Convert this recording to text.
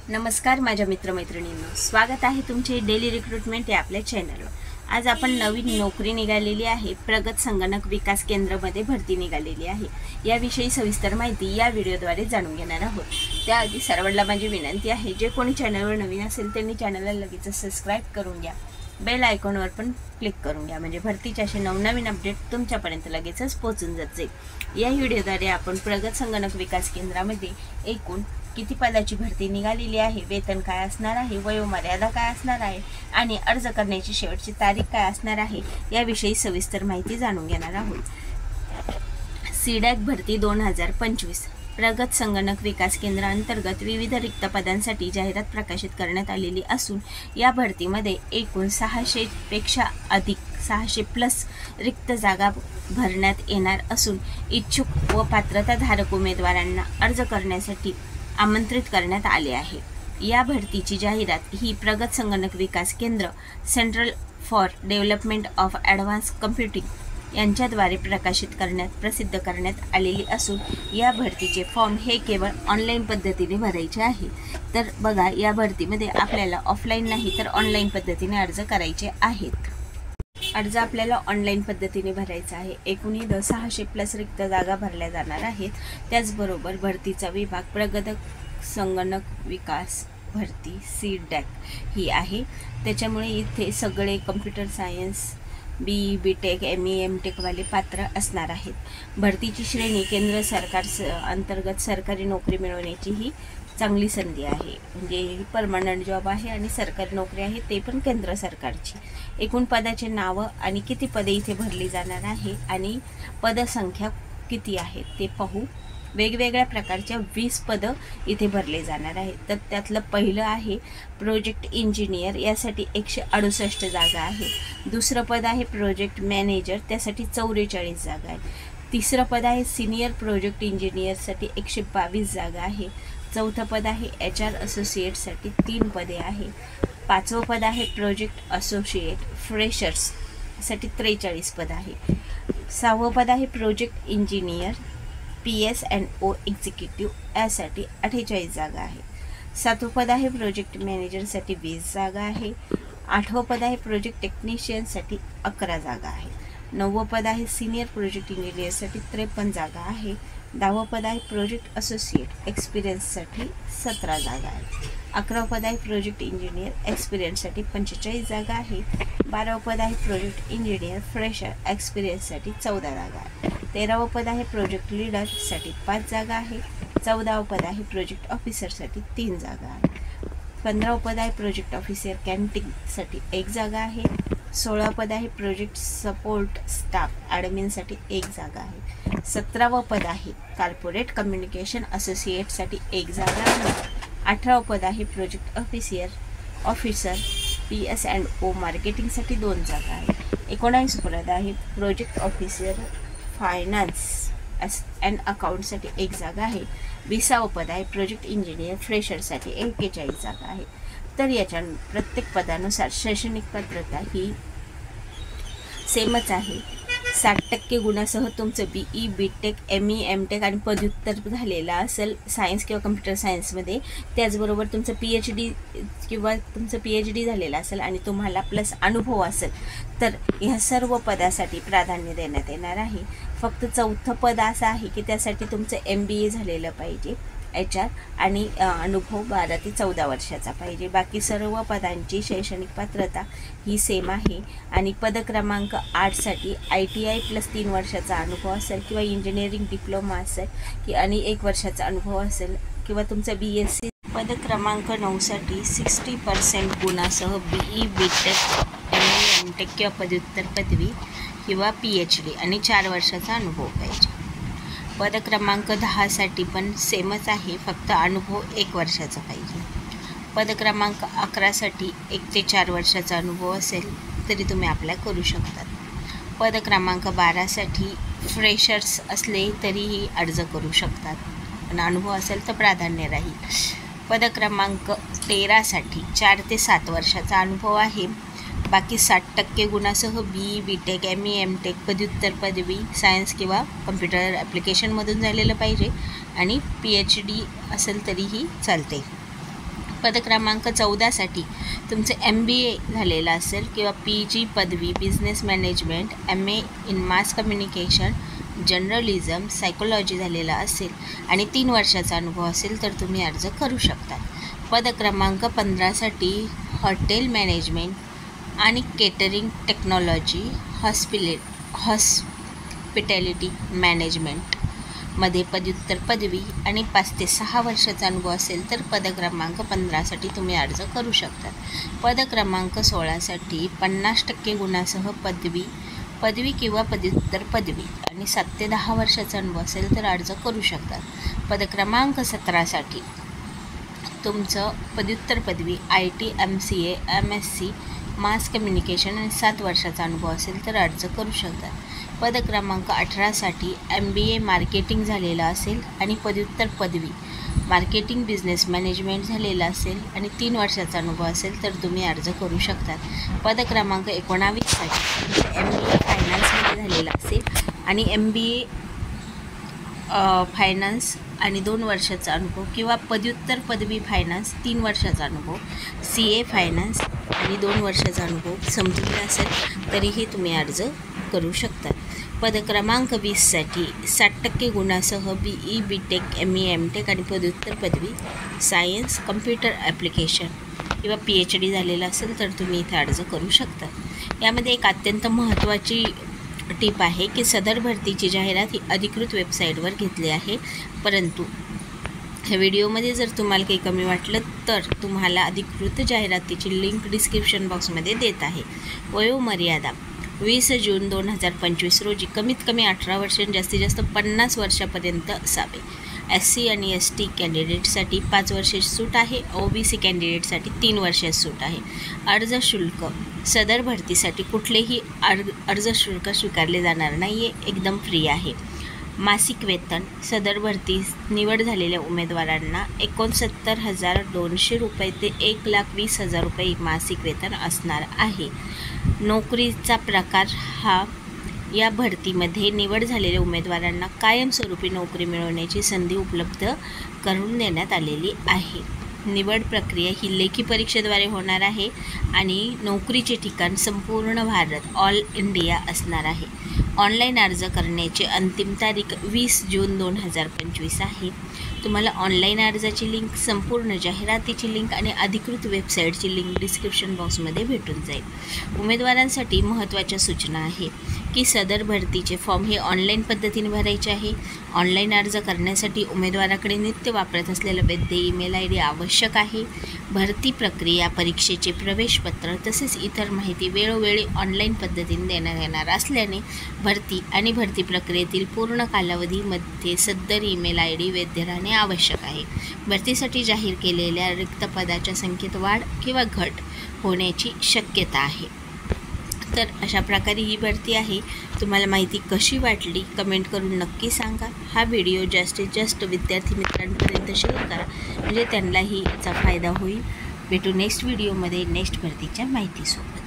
नमस्कार माझ्या मित्रमैत्रिणींनो, स्वागत आहे तुमचे डेली रिक्रूटमेंट या आपल्या चॅनलवर। आज आपण नवीन नोकरी निघालेली आहे, प्रगत संगणक विकास केंद्रामध्ये भरती निघालेली आहे। याविषयी सविस्तर माहिती या व्हिडिओद्वारे जाणून घेणार आहोत। त्याआधी सर्वांना माझी विनंती आहे, जे कोणी चॅनलवर नवीन असेल त्यांनी चॅनलला लगेच सबस्क्राइब करून घ्या, बेल आयकॉनवर पण क्लिक करून घ्या, म्हणजे भरतीचे असे नवनवीन अपडेट तुमच्यापर्यंत लगेचच पोहोचून जातील। या व्हिडिओद्वारे आपण प्रगत संगणक विकास केंद्रामध्ये एकूण किती पदाची भरती निघालेली आहे, वेतन काय असणार आहे, वयोमर्यादा काय असणार आहे आणि अर्ज करण्याची शेवटची तारीख काय असणार आहे याविषयी सविस्तर माहिती जाणून घेणार आहोत। सीडॅक भरती 2025 प्रगत संगणक विकास केंद्रांतर्गत विविध रिक्त पदांसाठी जाहिरात प्रकाशित करण्यात आलेली असून या भरतीमध्ये एकूण 600 पेक्षा अधिक 600+ रिक्त जागा भरण्यात येणार असून इच्छुक व पात्रताधारक उमेदवारांना अर्ज करण्यासाठी आमंत्रित करण्यात आले आहे। या भरतीची जाहिरात ही प्रगत संगणक विकास केंद्र central for development of advance computing यांच्याद्वारे प्रसिद्ध करण्यात आलेली असून या भरतीचे फॉर्म हे केवळ ऑनलाईन पद्धतीने भरायचे आहे। तर बघा, या भरतीमध्ये आपल्याला ऑफलाईन नाही तर ऑनलाईन पद्धतीने अर्ज करायचे आहेत। अर्ज आपल्याला ऑनलाईन पद्धतीने भरायचा आहे। एकूण 600+ रिक्त जागा भरल्या जाणार आहेत। त्याचबरोबर भरतीचा विभाग प्रगत संगणक विकास भरती सीडॅक ही आहे। त्याच्यामुळे इथे सगळे computer science BE BTech ME MTech वाले पात्र असणार आहेत। भरतीची श्रेणी केंद्र सरकार अंतर्गत सरकारी नोकरी मिळवण्याची ही चांगली संधी आहे, म्हणजे परमनंट जॉब आहे आणि सरकारी नोकरी आहे, ते पण केंद्र सरकारची। एकूण पदाचे नाव आणि किती पदे इथे भरली जाणार आहे आणि पदसंख्या किती आहे ते पाहू। वेगवेगळ्या प्रकारच्या 20 पदं इथे भरले जाणार आहेत। तर त्यातलं पहिलं आहे प्रोजेक्ट इंजिनियर, यासाठी 168 जागा आहे। दुसरं पद आहे प्रोजेक्ट मॅनेजर, त्यासाठी 44 जागा आहे। तिसरं पद आहे सिनियर प्रोजेक्ट इंजिनियरसाठी 122 जागा आहे। चौथं पद आहे HR असोसिएटसाठी 3 पदे आहे। पाचवं पद आहे प्रोजेक्ट असोसिएट फ्रेशर्ससाठी 43 पद आहे। सहावं पद आहे प्रोजेक्ट इंजिनियर PS&O एक्झिक्युटिव्ह यासाठी 48 जागा आहे। सातवं पद आहे प्रोजेक्ट मॅनेजरसाठी 20 जागा आहे। आठवं पद आहे प्रोजेक्ट टेक्निशियनसाठी 11 जागा आहे। नववं पद आहे सिनियर प्रोजेक्ट इंजिनियरसाठी 53 जागा आहे। 10वं पद आहे प्रोजेक्ट असोसिएट एक्सपिरियन्ससाठी 17 जागा आहे। 11वं पद आहे प्रोजेक्ट इंजिनियर एक्सपिरियन्ससाठी 45 जागा आहे। 12वं पद आहे प्रोजेक्ट इंजिनियर फ्रेशर एक्सपिरियन्ससाठी 14 जागा आहे। 13वं पद आहे प्रोजेक्ट लीडरसाठी 5 जागा आहे। 14वं पद आहे प्रोजेक्ट ऑफिसरसाठी 3 जागा आहे। 15वं पद आहे प्रोजेक्ट ऑफिसर कॅन्टीनसाठी 1 जागा आहे। 16वं पद आहे प्रोजेक्ट सपोर्ट स्टाफ ॲडमिनसाठी 1 जागा आहे। 17वं पद आहे कॉर्पोरेट कम्युनिकेशन असोसिएटसाठी 1 जागा आहे। 18वं पद आहे प्रोजेक्ट ऑफिसर PS&O मार्केटिंगसाठी 2 जागा आहे। 19वं पद आहे प्रोजेक्ट ऑफिसर फायनान्स अँड अकाउंटसाठी 1 जागा आहे। 20वं पद आहे प्रोजेक्ट इंजिनियर फ्रेशरसाठी 41 जागा आहे। तर याच्या प्रत्येक पदानुसार शैक्षणिक पात्रता ही सेमच आहे। 60% गुणासह तुमचं BE BTech ME MTech आणि पदव्युत्तर झालेला असेल सायन्स किंवा कम्प्युटर सायन्समध्ये, त्याचबरोबर तुमचं PhD झालेलं असेल आणि तुम्हाला प्लस अनुभव असेल तर ह्या सर्व पदासाठी प्राधान्य देण्यात येणार आहे। फक्त चौथं पद असं आहे की त्यासाठी तुमचं MBA झालेलं पाहिजे HR आणि अनुभव 12 ते 14 वर्षाचा पाहिजे। बाकी सर्व पदांची शैक्षणिक पात्रता ही सेम आहे आणि पद क्रमांक 8साठी ITI + 3 वर्षाचा अनुभव असेल किंवा इंजिनिअरिंग डिप्लोमा असेल आणि 1 वर्षाचा अनुभव असेल किंवा तुमचा BSc। पद क्रमांक 9साठी 60% गुणासह BE BTech ME MTech किंवा पदव्युत्तर पदवी किंवा PhD आणि 4 वर्षाचा अनुभव पाहिजे। पद क्रमांक 10साठी पण सेमच आहे, फक्त अनुभव 1 वर्षाचा पाहिजे। पद क्रमांक 11साठी 1 ते 4 वर्षाचा अनुभव असेल तरी तुम्ही अप्लाय करू शकतात। पद क्रमांक 12साठी फ्रेशर्स असले तरीही अर्ज करू शकतात, पण अनुभव असेल तर प्राधान्य राहील। पद क्रमांक 13साठी 4 ते 7 वर्षाचा अनुभव आहे। बाकी 60% गुणासह BE BTech ME MTech पदव्युत्तर पदवी सायन्स किंवा कम्प्युटर ॲप्लिकेशनमधून झालेलं पाहिजे आणि PhD असेल तरीही चालते। पद क्रमांक 14साठी तुमचे MBA झालेलं असेल किंवा PG पदवी business management, MA in mass communication, journalism, psychology झालेला असेल आणि 3 वर्षाचा अनुभव असेल तर तुम्ही अर्ज करू शकता. पद क्रमांक 15साठी हॉटेल मॅनेजमेंट आणि केटरिंग टेक्नॉलॉजी, हॉस्पिटॅलिटी मॅनेजमेंटमध्ये पदव्युत्तर पदवी आणि 5 ते 6 वर्षाचा अनुभव असेल तर पद क्रमांक 15साठी तुम्ही अर्ज करू शकता. पद क्रमांक 16साठी 50% गुणासह पदवी किंवा पदव्युत्तर पदवी आणि 7 ते 10 वर्षाचा अनुभव असेल तर अर्ज करू शकतात. पद क्रमांक 17साठी तुमचं पदव्युत्तर पदवी IT, MCA, MSc, mass communication आणि 7 वर्षाचा अनुभव असेल तर अर्ज करू शकतात. पद क्रमांक 18साठी MBA मार्केटिंग झालेलं असेल आणि पदव्युत्तर पदवी मार्केटिंग बिझनेस मॅनेजमेंट झालेला असेल आणि 3 वर्षाचा अनुभव असेल तर तुम्ही अर्ज करू शकतात. पद क्रमांक 19साठी MBA फायनान्समध्ये झालेला असेल आणि MBA फायनान्स आणि 2 वर्षाचा अनुभव किंवा पदव्युत्तर पदवी फायनान्स 3 वर्षाचा अनुभव, CA फायनान्स आणि 2 वर्षाचा अनुभव समजून असेल तरीही तुम्ही अर्ज करू शकता. पद क्रमांक 20साठी 60% गुणासह BE, BTech, ME, MTech आणि पदव्युत्तर पदवी सायन्स, कम्प्युटर ॲप्लिकेशन किंवा PhD झालेला असेल तर तुम्ही इथे अर्ज करू शकता. यामध्ये एक अत्यंत महत्त्वाची टीप आहे की सदर भरतीची जाहिरात ही अधिकृत वेबसाईटवर घेतली आहे, परंतु ह्या व्हिडिओमध्ये जर तुम्हाला काही कमी वाटलं तर तुम्हाला अधिकृत जाहिरातीची लिंक डिस्क्रिप्शन बॉक्समध्ये देत आहे. वयोमर्यादा 20 जून 2025 रोजी कमीत कमी 18 वर्ष आणि जास्तीत जास्त 50 वर्षापर्यंत असावे. SC आणि ST कॅन्डिडेटसाठी 5 वर्षाची सूट आहे. OBC कॅन्डिडेटसाठी 3 वर्षाची सूट आहे. अर्ज शुल्क सदर भरतीसाठी कुठलेही अर्ज शुल्क स्वीकारले जाणार नाही आहे, एकदम फ्री आहे. मासिक वेतन सदर भरतीस निवड झालेल्या उमेदवारांना 69,200 रुपये ते 1,20,000 रुपये मासिक वेतन असणार आहे. नोकरीचा प्रकार हा या भरतीमध्ये निवड झालेल्या उमेदवारांना कायमस्वरूपी नोकरी मिळवण्याची संधी उपलब्ध करून देण्यात आलेली आहे. निवड प्रक्रिया ही लेखी परीक्षेद्वारे होणार आहे आणि नोकरीचे ठिकाण संपूर्ण भारत ऑल इंडिया असणार आहे. ऑनलाईन अर्ज करण्याची अंतिम तारीख 20 जून 2025 आहे. तुम्हाला ऑनलाईन अर्जाची लिंक, संपूर्ण जाहिरातीची लिंक आणि अधिकृत वेबसाईटची लिंक डिस्क्रिप्शन बॉक्समध्ये भेटून जाईल. उमेदवारांसाठी महत्त्वाच्या सूचना आहे की सदर भरतीचे फॉर्म हे ऑनलाईन पद्धतीने भरायचे आहे. ऑनलाईन अर्ज करण्यासाठी उमेदवाराकडे नित्य वापरत असलेलं वैध ईमेल ID आवश्यक आहे. भरती प्रक्रिया, परीक्षेचे प्रवेशपत्र तसेच इतर माहिती वेळोवेळी ऑनलाईन पद्धतीने देण्यात येणार असल्याने भरती आणि भरती प्रक्रियेतील पूर्ण कालावधीमध्ये सदर ईमेल ID वैध राहणे आवश्यक आहे. भरतीसाठी जाहीर केलेल्या रिक्त पदाच्या संख्येत वाढ किंवा घट होण्याची शक्यता आहे. तर अशा प्रकारे ही भरती आहे. तुम्हाला माहिती कशी वाटली कमेंट करून नक्की सांगा. हा व्हिडिओ जास्तीत जास्त विद्यार्थी मित्रांपर्यंत शेअर करा म्हणजे त्यांनाही याचा फायदा होईल. भेटू नेक्स्ट व्हिडिओमध्ये नेक्स्ट भरतीच्या माहितीसोबत.